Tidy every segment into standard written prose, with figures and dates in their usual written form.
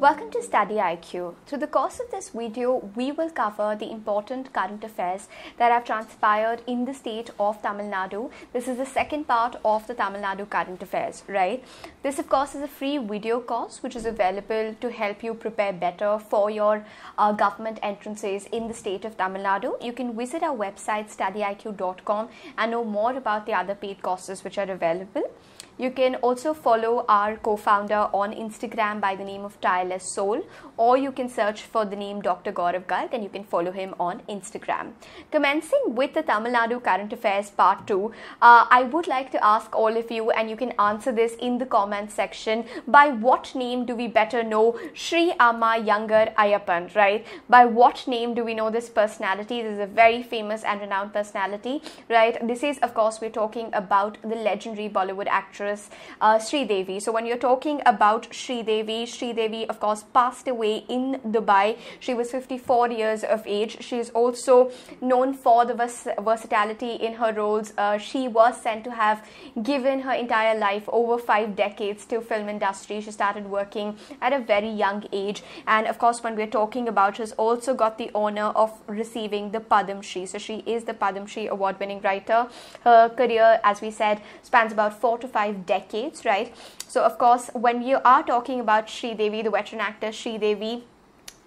Welcome to StudyIQ. Through the course of this video, we will cover the important current affairs that have transpired in the state of Tamil Nadu. This is the second part of the Tamil Nadu current affairs, right? This, of course, is a free video course which is available to help you prepare better for your government entrances in the state of Tamil Nadu. You can visit our website studyIQ.com and know more about the other paid courses which are available. You can also follow our co-founder on Instagram by the name of Tireless Soul, or you can search for the name Dr. Gaurav Garg and you can follow him on Instagram. Commencing with the Tamil Nadu Current Affairs Part 2, I would like to ask all of you, and you can answer this in the comment section, by what name do we better know Sri Amma Yangar Ayyappan, right? By what name do we know this personality? This is a very famous and renowned personality, right? This is, of course, we're talking about the legendary Bollywood actress Sridevi. So when you're talking about Sridevi, of course, passed away in Dubai. She was 54 years of age. She is also known for the versatility in her roles. She was said to have given her entire life, over 5 decades, to film industry. She started working at a very young age, and of course, when we're talking about, she's also got the honor of receiving the Padam Shri. So she is the Padam Shri award-winning writer. Her career, as we said, spans about 4 to 5 decades, right? So of course, when you are talking about Sridevi, the veteran actor Sridevi,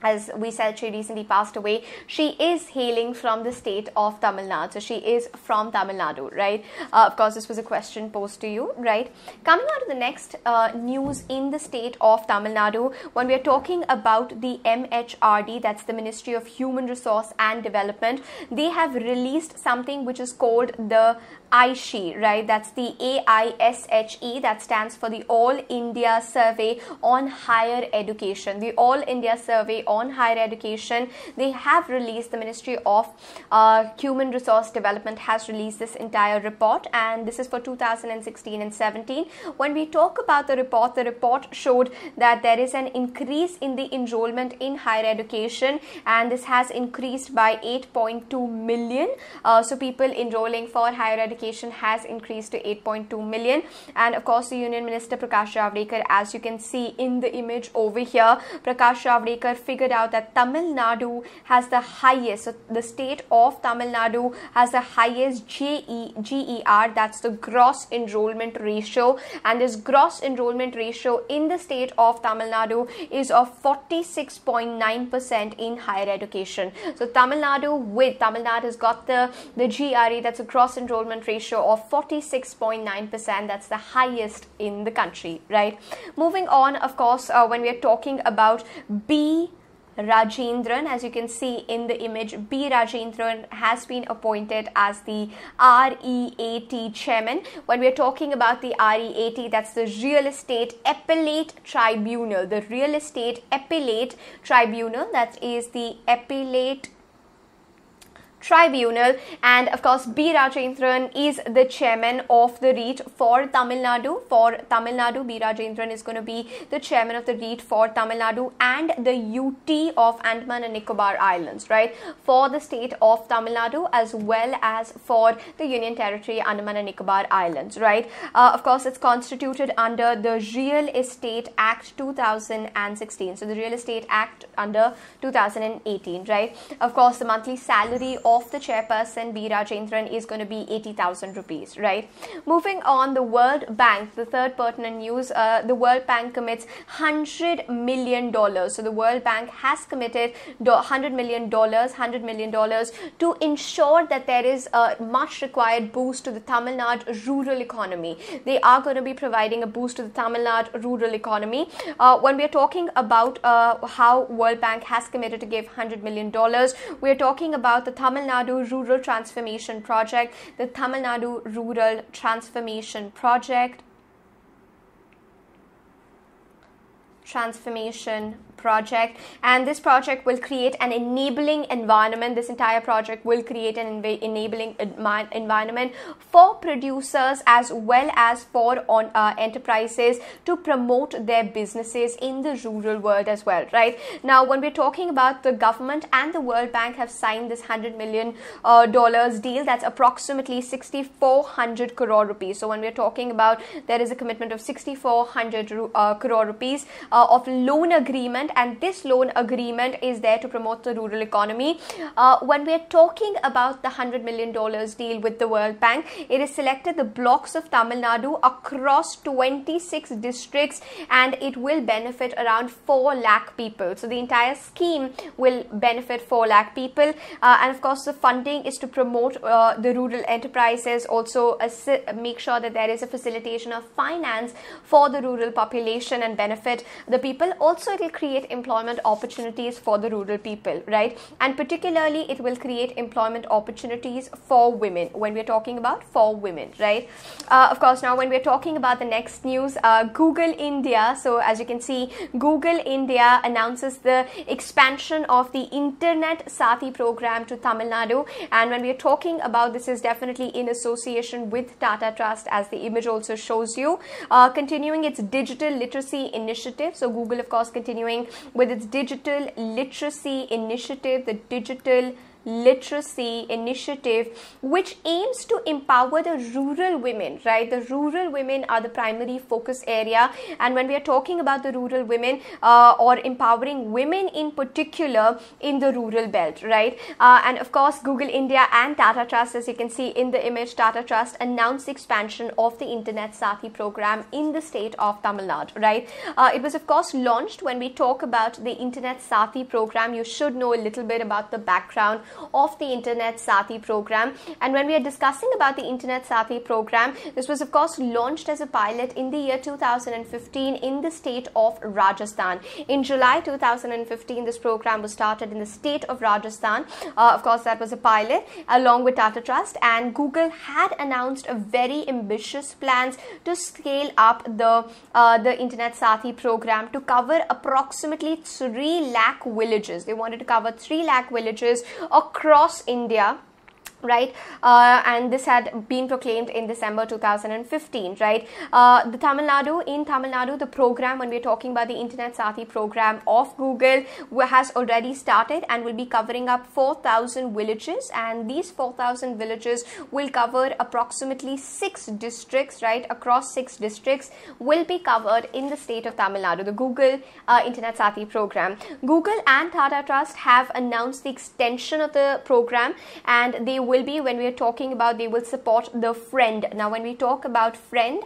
as we said, she recently passed away. She is hailing from the state of Tamil Nadu. So she is from Tamil Nadu, right? Of course, this was a question posed to you, right? Coming on to the next news in the state of Tamil Nadu, when we are talking about the MHRD, that's the Ministry of Human Resource and Development, they have released something which is called the AISHE, right? That's the AISHE, that stands for the All India Survey on Higher Education. The All India Survey on Higher Education, they have released, the Ministry of Human Resource Development has released this entire report, and this is for 2016 and 17. When we talk about the report showed that there is an increase in the enrollment in higher education, and this has increased by 8.2 million. So people enrolling for higher education has increased to 8.2 million. And of course, the Union Minister Prakash Javadekar, as you can see in the image over here, Prakash Javadekar figured out that Tamil Nadu has the highest, so the state of Tamil Nadu has the highest GER, that's the gross enrollment ratio, and this gross enrollment ratio in the state of Tamil Nadu is of 46.9% in higher education. So Tamil Nadu has got the GRE, that's a gross enrollment ratio of 46.9%. That's the highest in the country, right? Moving on, of course, when we are talking about B. Rajendran, as you can see in the image, B. Rajendran has been appointed as the Re8E Chairman. When we are talking about the Re8E, that's the Real Estate Appellate Tribunal. The Real Estate Appellate Tribunal, that is the Appellate Tribunal, and of course B. Rajendran is the chairman of the REIT for Tamil Nadu. For Tamil Nadu, B. Rajendran is going to be the chairman of the REIT for Tamil Nadu and the UT of Andaman and Nicobar Islands, right? For the state of Tamil Nadu as well as for the Union Territory Andaman and Nicobar Islands, right? Of course, it's constituted under the Real Estate Act 2016. So the Real Estate Act under 2018, right? Of course, the monthly salary of the chairperson, B. Rajendran, is going to be 80,000 rupees, right? Moving on, the World Bank, the third pertinent news, the World Bank commits $100 million. So the World Bank has committed $100 million to ensure that there is a much required boost to the Tamil Nadu rural economy. They are going to be providing a boost to the Tamil Nadu rural economy. When we are talking about how World Bank has committed to give $100 million, we are talking about the Tamil Nadu Rural Transformation Project, the Tamil Nadu Rural Transformation Project, project, and this project will create an enabling environment. This entire project will create an enabling environment for producers as well as for enterprises to promote their businesses in the rural world as well, right? Now, when we're talking about the government and the World Bank have signed this $100 million deal, that's approximately 6,400 crore rupees. So when we're talking about, there is a commitment of 6,400 crore rupees of loan agreement, and this loan agreement is there to promote the rural economy. When we're talking about the $100 million deal with the World Bank, it is selected the blocks of Tamil Nadu across 26 districts, and it will benefit around 4 lakh people. So the entire scheme will benefit 4 lakh people, and of course the funding is to promote the rural enterprises, also make sure that there is a facilitation of finance for the rural population and benefit the people. Also, it will create employment opportunities for the rural people, right? And particularly it will create employment opportunities for women, when we're talking about for women, right? Of course, now when we're talking about the next news, Google India. So as you can see, Google India announces the expansion of the Internet Sathi program to Tamil Nadu, and when we're talking about this is definitely in association with Tata Trust, as the image also shows you, continuing its digital literacy initiative. So Google, of course, continuing with its digital literacy initiative, the digital literacy initiative, which aims to empower the rural women, right? The rural women are the primary focus area, and when we are talking about the rural women or empowering women in particular in the rural belt, right? And of course, Google India and Tata Trust, as you can see in the image, Tata Trust announced the expansion of the Internet Sathi program in the state of Tamil Nadu, right? It was of course launched. When we talk about the Internet Sathi program, you should know a little bit about the background of the Internet Sathi program. And when we are discussing about the Internet Sathi program, this was of course launched as a pilot in the year 2015 in the state of Rajasthan. In July 2015, this program was started in the state of Rajasthan. Of course, that was a pilot along with Tata Trust, and Google had announced a very ambitious plans to scale up the Internet Sathi program to cover approximately 3 lakh villages. They wanted to cover 3 lakh villages across India, right? And this had been proclaimed in December 2015, right? In Tamil Nadu, the program, when we're talking about the Internet Sathi program of Google, has already started and will be covering up 4,000 villages, and these 4,000 villages will cover approximately 6 districts, right? Across 6 districts will be covered in the state of Tamil Nadu, the Google Internet Sathi program. Google and Tata Trust have announced the extension of the program, and they will be, when we are talking about, they will support the FRIEND. Now, when we talk about FRIEND,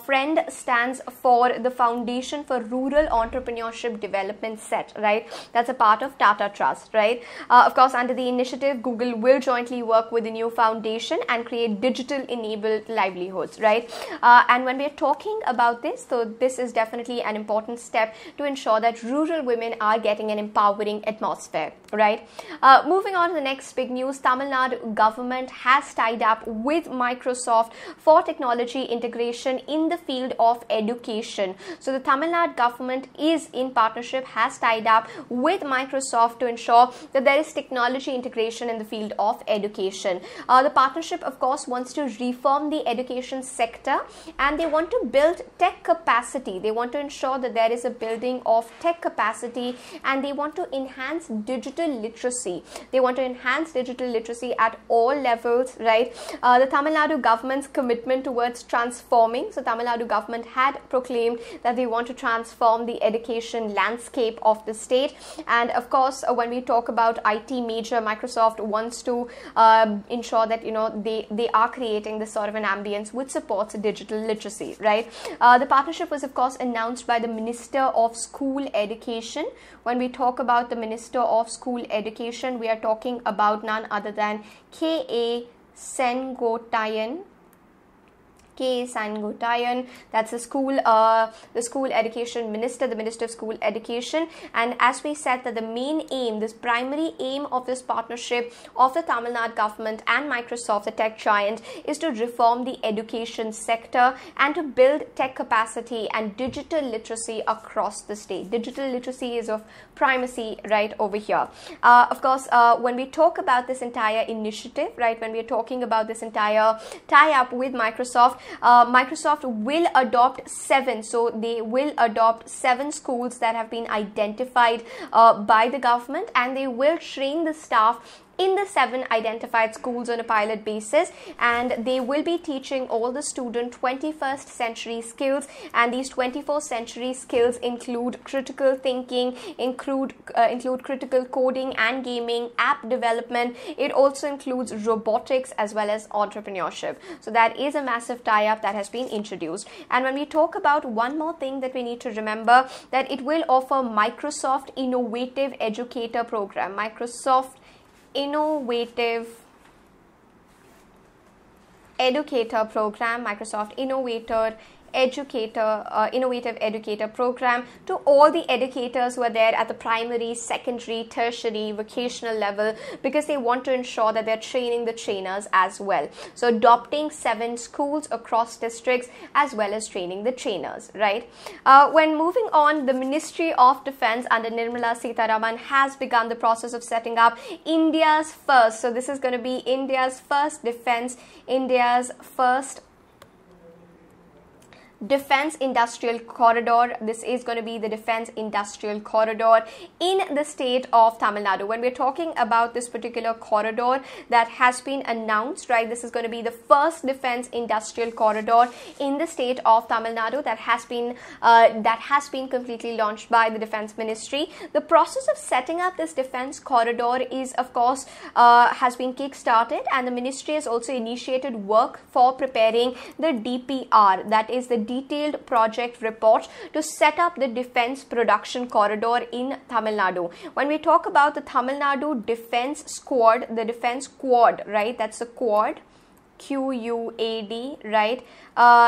FRIEND stands for the Foundation for Rural Entrepreneurship Development Set, right? That's a part of Tata Trust, right? Of course, under the initiative, Google will jointly work with the new foundation and create digital enabled livelihoods, right? And when we are talking about this, so this is definitely an important step to ensure that rural women are getting an empowering atmosphere, right? Moving on to the next big news, Tamil Nadu government has tied up with Microsoft for technology integration in the field of education. So the Tamil Nadu government is in partnership, has tied up with Microsoft to ensure that there is technology integration in the field of education. The partnership, of course, wants to reform the education sector, and they want to build tech capacity. They want to ensure that there is a building of tech capacity, and they want to enhance digital literacy. They want to enhance digital literacy at all levels, right? The Tamil Nadu government's commitment towards transforming. So Tamil Nadu government had proclaimed that they want to transform the education landscape of the state. And of course, when we talk about IT major, Microsoft wants to ensure that, you know, they are creating this sort of an ambience which supports digital literacy, right? The partnership was of course announced by the Minister of School Education. When we talk about the Minister of School Education, we are talking about none other than K.A. Sengotayan. K. Sangotayan, that's the school education minister, the Minister of School Education. And as we said, that the main aim, this primary aim of this partnership of the Tamil Nadu government and Microsoft, the tech giant, is to reform the education sector and to build tech capacity and digital literacy across the state. Digital literacy is of primacy right over here. Of course, when we talk about this entire initiative, right, when we are talking about this entire tie-up with Microsoft, Microsoft will adopt 7. So they will adopt 7 schools that have been identified by the government, and they will train the staff in the 7 identified schools on a pilot basis, and they will be teaching all the student 21st century skills. And these 21st century skills include critical thinking, include critical coding and gaming, app development. It also includes robotics as well as entrepreneurship. So that is a massive tie-up that has been introduced. And when we talk about one more thing that we need to remember, that it will offer Microsoft Innovative Educator Program. Microsoft Innovative Educator Program, Microsoft Innovative Educator Program, to all the educators who are there at the primary, secondary, tertiary, vocational level, because they want to ensure that they're training the trainers as well. So adopting 7 schools across districts as well as training the trainers, right? When moving on, the Ministry of Defense under Nirmala Sitharaman has begun the process of setting up India's first, so this is going to be India's first defense industrial corridor. This is going to be the defense industrial corridor in the state of Tamil Nadu. When we're talking about this particular corridor that has been announced, right, this is going to be the first defense industrial corridor in the state of Tamil Nadu that has been completely launched by the Defense Ministry. The process of setting up this defense corridor is, of course, has been kick-started, and the ministry has also initiated work for preparing the DPR, that is the detailed project report, to set up the defense production corridor in Tamil Nadu. When we talk about the Tamil Nadu Defense Squad, the Defense Quad, right, that's a quad, QUAD, right?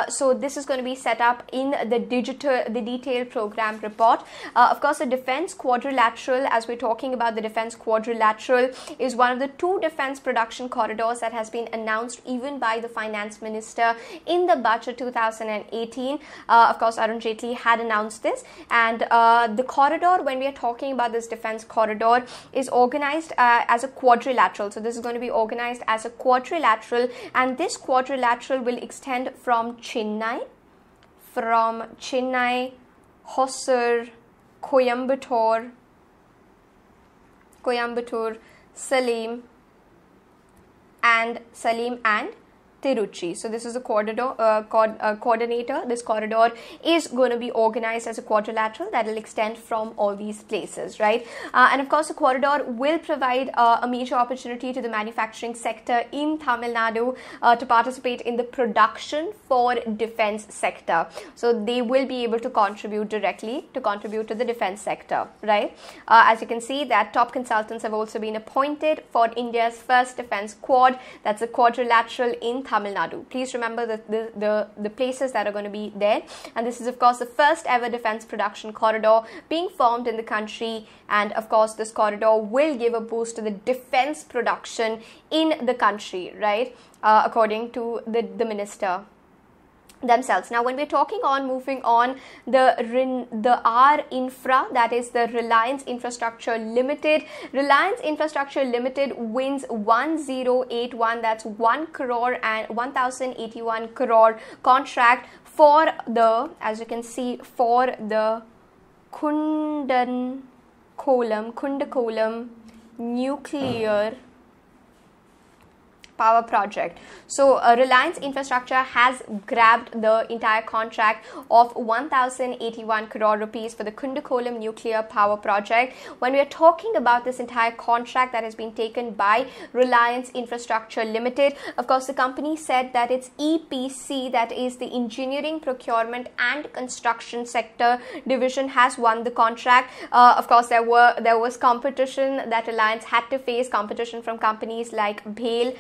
So this is going to be set up in the detailed program report. Of course, the defense quadrilateral, as we're talking about the defense quadrilateral, is one of the 2 defense production corridors that has been announced even by the finance minister in the budget 2018. Of course, Arun Jaitley had announced this, and the corridor, when we are talking about this defense corridor, is organized as a quadrilateral. So this is going to be organized as a quadrilateral, and this quadrilateral will extend from Chennai, Hosur, Coimbatore, Salim and Tiruchi. So this is a coordinator. This corridor is going to be organized as a quadrilateral that will extend from all these places, right? And of course, the corridor will provide a major opportunity to the manufacturing sector in Tamil Nadu to participate in the production for defense sector. So they will be able to contribute directly to the defense sector, right? As you can see, that top consultants have also been appointed for India's first defense quad. That's a quadrilateral in Tamil Nadu. Please remember the places that are going to be there, and this is of course the first ever defense production corridor being formed in the country, and of course this corridor will give a boost to the defense production in the country, right, according to the minister themselves. Now, when we're talking on moving on, the R Infra, that is the Reliance Infrastructure Limited. Reliance Infrastructure Limited wins 1081, that's 1 crore and 1081 crore contract for the, as you can see, for the Kundakolam nuclear power project. So Reliance Infrastructure has grabbed the entire contract of 1081 crore rupees for the Kundakolam nuclear power project. When we are talking about this entire contract that has been taken by Reliance Infrastructure Limited, of course the company said that its EPC, that is the engineering, procurement and construction sector division, has won the contract. Of course there was competition that Reliance had to face, competition from companies like BHEL,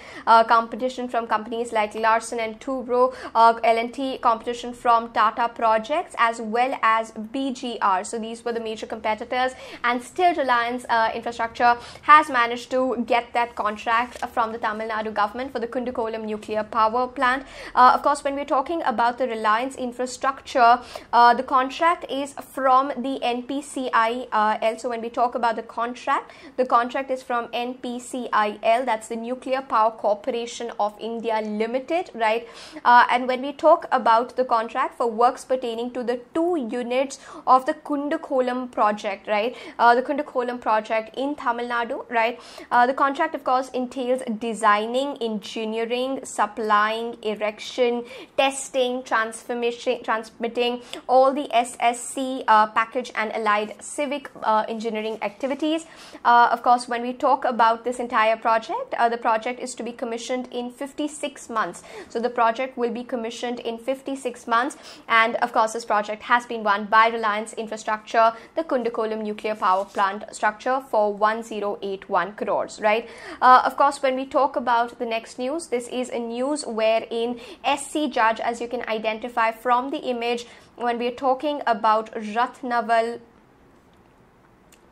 competition from companies like Larsen and Toubro, L&T competition from Tata Projects, as well as BGR. So these were the major competitors, and still Reliance Infrastructure has managed to get that contract from the Tamil Nadu government for the Kundukolam nuclear power plant. Of course, when we're talking about the Reliance Infrastructure, the contract is from the NPCIL. So when we talk about the contract is from NPCIL, that's the Nuclear Power Corporation of India Limited, right? And when we talk about the contract for works pertaining to the 2 units of the Kundukolam project, right? The Kundukolam project in Tamil Nadu, right? The contract, of course, entails designing, engineering, supplying, erection, testing, transmitting all the SSC package and allied civic engineering activities. Of course, when we talk about this entire project, the project is to be commissioned in 56 months. So the project will be commissioned in 56 months, and of course this project has been won by Reliance Infrastructure, the Kundukolam nuclear power plant structure, for 1081 crores, right? Of course, when we talk about the next news, this is a news wherein SC judge, as you can identify from the image, when we are talking about Ratnaval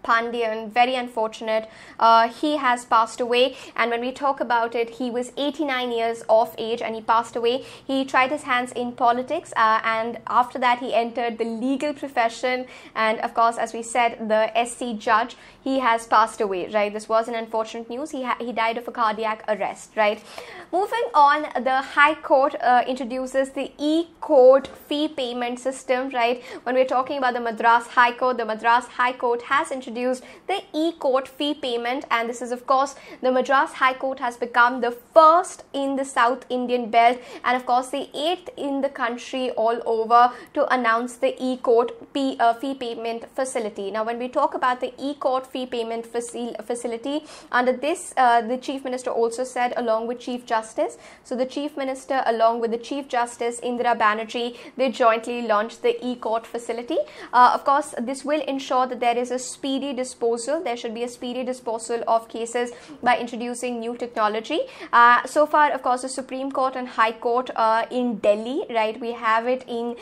Pandian, very unfortunate. He has passed away, and when we talk about it, he was 89 years of age and he passed away. He tried his hands in politics, and after that he entered the legal profession, and of course, as we said, the SC judge, he has passed away, right? This was an unfortunate news. He died of a cardiac arrest, right? Moving on, the High Court introduces the ECOT fee payment system, right? When we're talking about the Madras High Court has introduced the ECOT fee payment, and this is, of course, the Madras High Court has become the first in the South Indian belt, and of course the 8th in the country all over to announce the ECOT fee payment facility. Now, when we talk about the ECOT fee payment facility, under this, the Chief Minister also said, along with Chief Justice, so the Chief Minister along with the Chief Justice Indira Banerjee, they jointly launched the ECOT facility. Of course, this will ensure that there is a speedy disposal. There should be a speedy disposal of cases by introducing new technology. So far, of course, the Supreme Court and High Court in Delhi, right? We have it in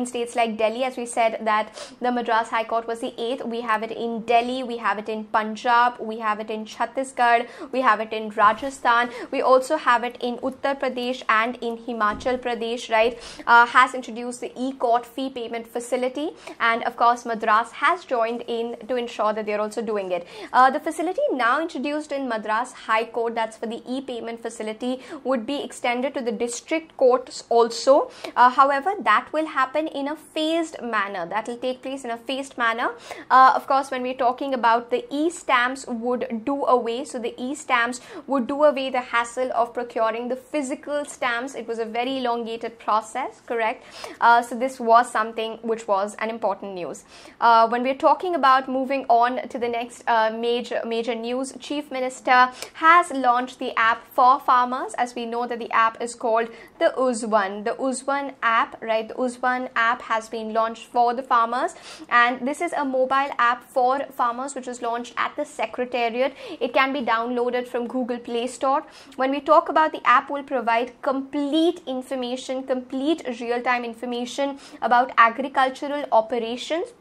states like Delhi, as we said that the Madras High Court was the 8th. We have it in Delhi, we have it in Punjab, we have it in Chhattisgarh, we have it in Rajasthan, we also have it in Uttar Pradesh and in Himachal Pradesh, right? Has introduced the ECOT fee payment facility, and of course Madras has joined in to ensure that they're also doing it. The facility now introduced in Madras High Court, that's for the e-payment facility, would be extended to the district courts also. However, that will happen in a phased manner. That will take place in a phased manner. Of course, when we're talking about the e-stamps would do away, so the e-stamps would do away the hassle of procuring the physical stamps. It was a very elongated process, correct? So this was something which was an important news. When we're talking about moving on to the next major news, Chief Minister has launched the app for farmers. As we know that the app is called the Uzwan. The Uzwan app, right? The Uzwan app has been launched for the farmers, and this is a mobile app for farmers which was launched at the Secretariat. It can be downloaded from Google Play Store. When we talk about the app, will provide complete information, complete real-time information about agricultural operations.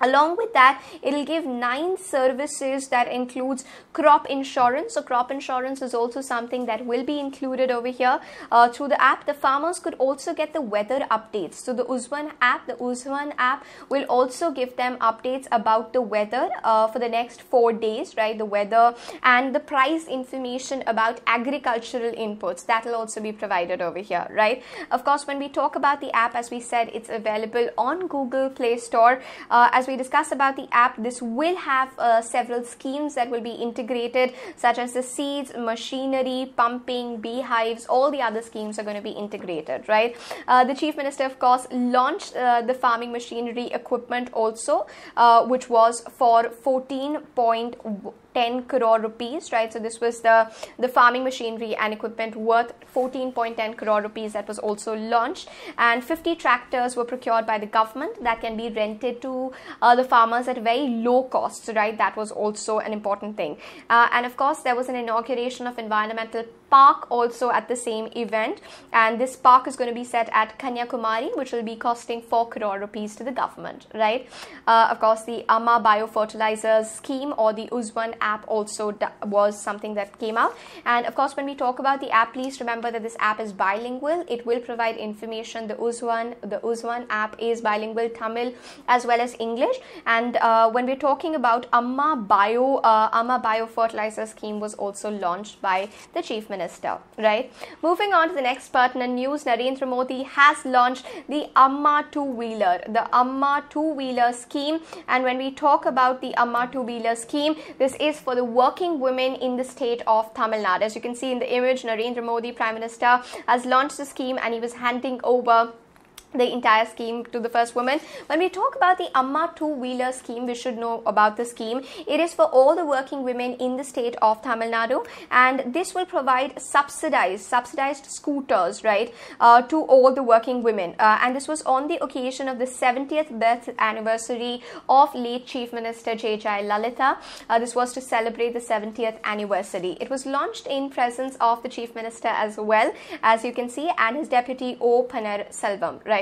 Along with that, it will give 9 services that includes crop insurance. So crop insurance is also something that will be included over here through the app. The farmers could also get the weather updates. So the Uzwan app will also give them updates about the weather for the next 4 days, right? The weather and the price information about agricultural inputs, that will also be provided over here, right? Of course, when we talk about the app, as we said, it's available on Google Play Store. As we discussed about the app, this will have several schemes that will be integrated, such as the seeds, machinery, pumping, beehives, all the other schemes are going to be integrated, right? The Chief Minister, of course, launched the farming machinery equipment also, which was for 14.10 crore rupees, right? So this was the farming machinery and equipment worth 14.10 crore rupees that was also launched, and 50 tractors were procured by the government that can be rented to the farmers at very low costs, right? That was also an important thing. And of course, there was an inauguration of environmental park also at the same event, and this park is going to be set at Kanyakumari, which will be costing 4 crore rupees to the government, right? Of course, the ARMA biofertilizers scheme or the UZ1 app also was something that came out. And of course, when we talk about the app, please remember that this app is bilingual. It will provide information. The UZ1 app is bilingual, Tamil as well as English. And when we're talking about ARMA biofertilizer scheme was also launched by the Chief Minister, right? Moving on to the next pertinent news, Narendra Modi has launched the ARMA two-wheeler, the ARMA two-wheeler scheme. And when we talk about the ARMA two-wheeler scheme, this is for the working women in the state of Tamil Nadu. As you can see in the image, Narendra Modi, Prime Minister, has launched the scheme and he was handing over the entire scheme to the first woman. When we talk about the ARMA two-wheeler scheme, we should know about the scheme. It is for all the working women in the state of Tamil Nadu, and this will provide subsidized scooters, right, to all the working women. And this was on the occasion of the 70th birth anniversary of late Chief Minister J.J. Lalitha. This was to celebrate the 70th anniversary. It was launched in presence of the Chief Minister as well, as you can see, and his deputy O. Paneerselvam, right?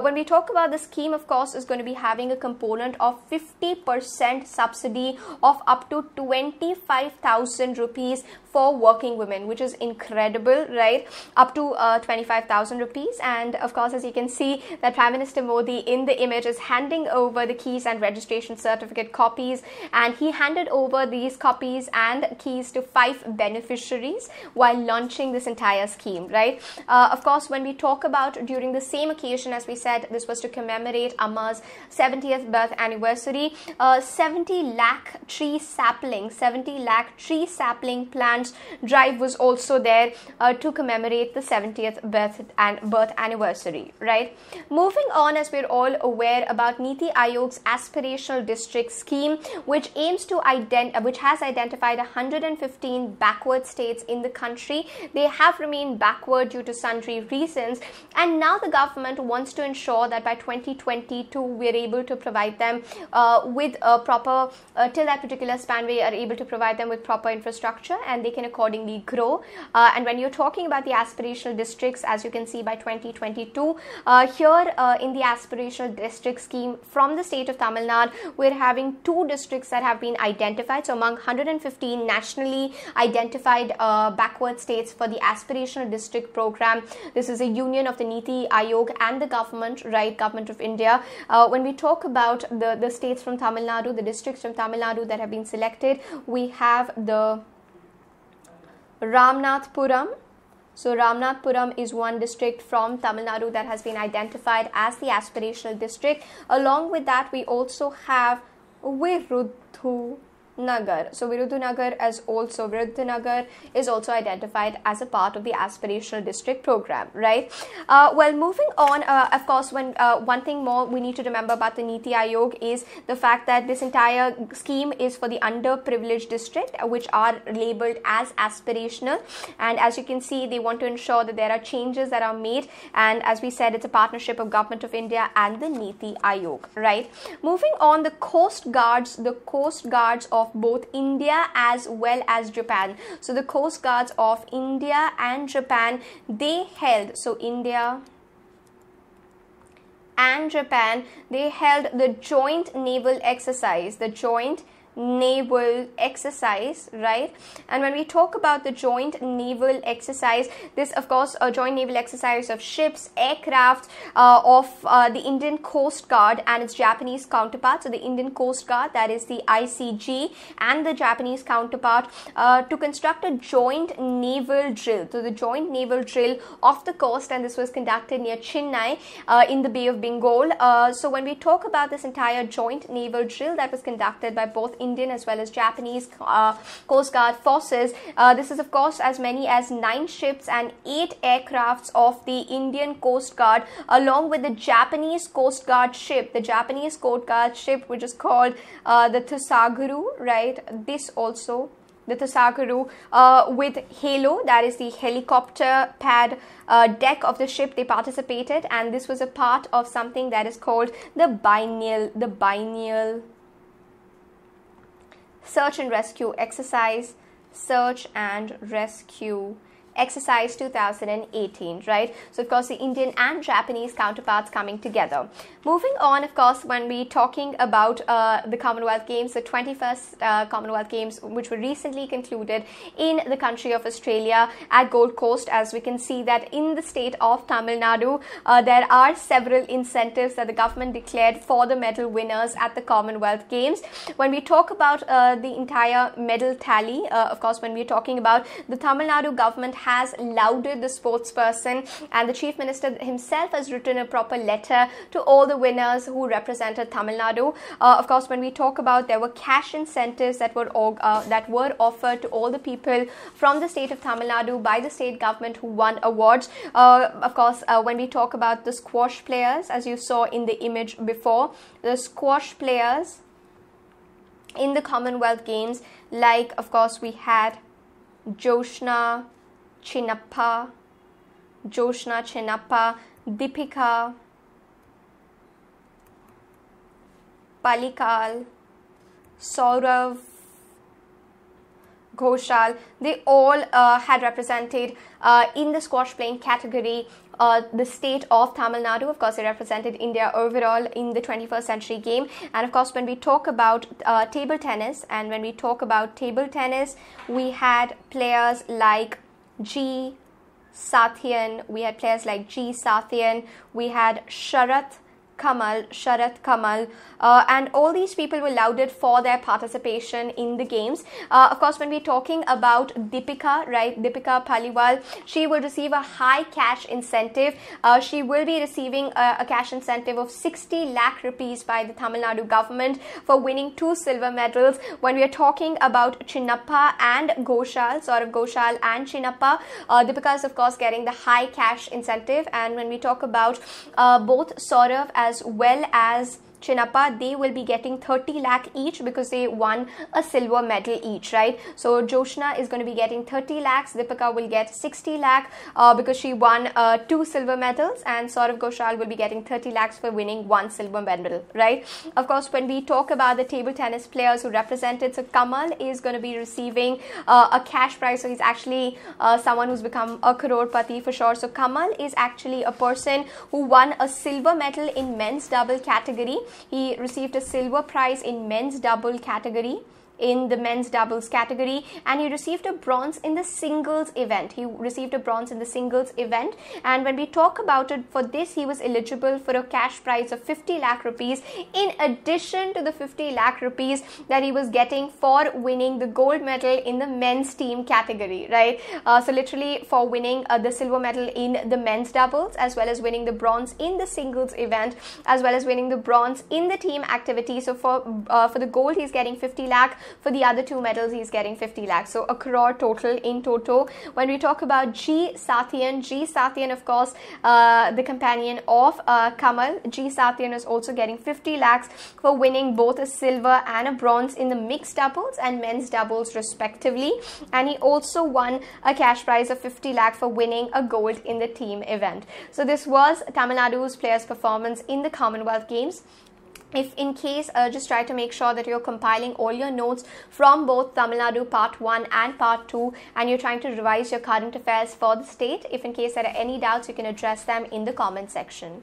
When we talk about the scheme, of course, is going to be having a component of 50% subsidy of up to 25,000 rupees for working women, which is incredible, right? Up to 25,000 rupees. And of course, as you can see, that Prime Minister Modi in the image is handing over the keys and registration certificate copies, and he handed over these copies and keys to 5 beneficiaries while launching this entire scheme, right? Of course, when we talk about during the same occasion, as we said, this was to commemorate ARMA's 70th birth anniversary. 70 lakh tree sapling plants drive was also there to commemorate the 70th birth anniversary, right? Moving on, as we're all aware about Niti Aayog's aspirational district scheme, which aims to which has identified 115 backward states in the country. They have remained backward due to sundry reasons, and now the government wants to ensure that by 2022 we are able to provide them with a proper till that particular span we are able to provide them with proper infrastructure, and they can accordingly grow. And when you're talking about the aspirational districts, as you can see, by 2022 here in the aspirational district scheme from the state of Tamil Nadu, we're having 2 districts that have been identified. So among 115 nationally identified backward states for the aspirational district program, this is a union of the Niti Aayog and the government, right, government of India. When we talk about the states from Tamil Nadu, the districts from Tamil Nadu that have been selected, we have the Ramnathpuram. So Ramnathpuram is one district from Tamil Nadu that has been identified as the aspirational district. Along with that, we also have Virudhunagar. So Virudhunagar is also identified as a part of the aspirational district program, right? Well, moving on, of course, when one thing more we need to remember about the Niti Aayog is the fact that this entire scheme is for the underprivileged district, which are labeled as aspirational. And as you can see, they want to ensure that there are changes that are made. And as we said, it's a partnership of Government of India and the Niti Aayog, right? Moving on, the coast guards of both India as well as Japan. So the coast guards of India and Japan, they held, so India and Japan, they held the joint naval exercise, right? And when we talk about the joint naval exercise, this of course a joint naval exercise of ships, aircraft of the Indian Coast Guard and its Japanese counterpart. So the Indian Coast Guard, that is the ICG, and the Japanese counterpart to construct a joint naval drill. So the joint naval drill of the coast, and this was conducted near Chennai in the Bay of Bengal. So when we talk about this entire joint naval drill that was conducted by both Indian as well as Japanese Coast Guard forces, this is of course as many as 9 ships and 8 aircrafts of the Indian Coast Guard, along with the Japanese Coast Guard ship, which is called the Tsugaru, right? This also, the Tsugaru with Halo, that is the helicopter pad deck of the ship, they participated, and this was a part of something that is called the biennial search and rescue exercise, exercise 2018, right? So of course the Indian and Japanese counterparts coming together. Moving on, of course, when we talking about the Commonwealth Games, the 21st Commonwealth Games, which were recently concluded in the country of Australia at Gold Coast, as we can see that in the state of Tamil Nadu, there are several incentives that the government declared for the medal winners at the Commonwealth Games. When we talk about the entire medal tally, of course, when we're talking about the Tamil Nadu government has lauded the sportsperson, and the Chief Minister himself has written a proper letter to all the winners who represented Tamil Nadu. Of course, when we talk about, there were cash incentives that were offered to all the people from the state of Tamil Nadu by the state government who won awards. Of course, when we talk about the squash players, as you saw in the image before, the squash players in the Commonwealth Games, like of course we had Joshna Chinnappa, Deepika Palikal, Saurav Ghoshal. They all had represented in the squash playing category the state of Tamil Nadu. Of course, they represented India overall in the 21st century game. And of course, when we talk about table tennis, we had players like G. Sathian, we had Sharat Kamal, and all these people were lauded for their participation in the games. Of course, when we're talking about Deepika, right, Deepika Paliwal, she will receive a high cash incentive. She will be receiving a cash incentive of 60 lakh rupees by the Tamil Nadu government for winning 2 silver medals. When we are talking about Chinnappa and Ghoshal, Saurav Ghoshal and Chinnappa, Deepika is of course getting the high cash incentive. And when we talk about both Saurav as well as Chinnappa, they will be getting 30 lakh each because they won a silver medal each, right? So Joshna is going to be getting 30 lakhs, Deepika will get 60 lakh because she won 2 silver medals, and Saurav Ghoshal will be getting 30 lakhs for winning 1 silver medal, right? Of course, when we talk about the table tennis players who represented, so Kamal is going to be receiving a cash prize. So he's actually someone who's become a crorepati for sure. So Kamal is actually a person who won a silver medal in men's double category. He received a silver prize in men's double category, and he received a bronze in the singles event. And when we talk about it, for this he was eligible for a cash prize of 50 lakh rupees in addition to the 50 lakh rupees that he was getting for winning the gold medal in the men's team category, right? So literally for winning the silver medal in the men's doubles, as well as winning the bronze in the singles event, as well as winning the bronze in the team activity. So for the gold he's getting 50 lakh, for the other 2 medals he's getting 50 lakhs, so a crore total in toto. When we talk about G. Sathian, of course, the companion of Kamal, G. Sathian is also getting 50 lakhs for winning both a silver and a bronze in the mixed doubles and men's doubles respectively, and he also won a cash prize of 50 lakh for winning a gold in the team event. So this was Tamil Nadu's players' performance in the Commonwealth Games. If in case, just try to make sure that you're compiling all your notes from both Tamil Nadu Part 1 and Part 2, and you're trying to revise your current affairs for the state. If in case there are any doubts, you can address them in the comment section.